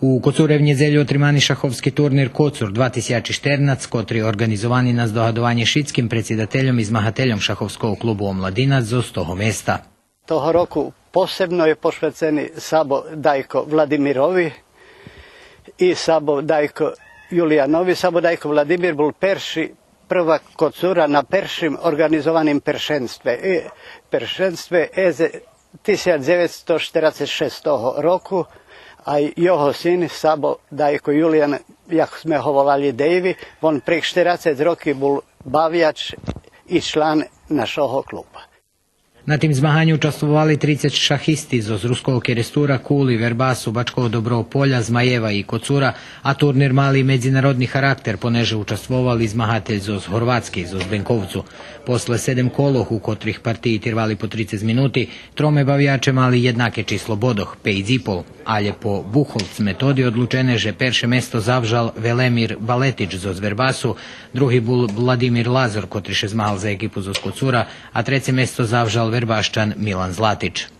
У Коцурев недjelju отриманий шаховський турнір «Коцур 2014», котрий організований на здогадування шведським председателем і змагателем шаховського клубу «Omladinac» з 100 mjesta. Toho roku posebno je posvećeni Sabo Dajko Vladimirovi i Sabo Dajko Julijanovi. Sabo Dajko Vladimir byl prvak Kocura na peršim organizovanim peršenstve 1946 roku, a jeho syn Sabo Dajko Julijan, jak sme ho volali Davy, on prek 40 roky bol baviač i član našого kluba. На тим змаганні участвували 30 шахістів з Руського Керестура, Кули, Вербасу, Бачкого Доброго Поля, Змаєва і Коцура, а турнір мали međunarodni характер, понеже участвували змагатель з Хорватський, з Benkovcu. Posle 7 kolov, u kotrih partiji trvali po 30 minuti, trome bavijače mali jednake číslo bodoh, 5,5, ale po Bucholc metodi odlučene, že perše mesto zavžal Velemir Baletić z Verbasu, drugi bul Vladimir Lazor, kotri še zmahal za ekipu z Kocura, a trece mesto zavžal Verbaščan Milan Zlatić.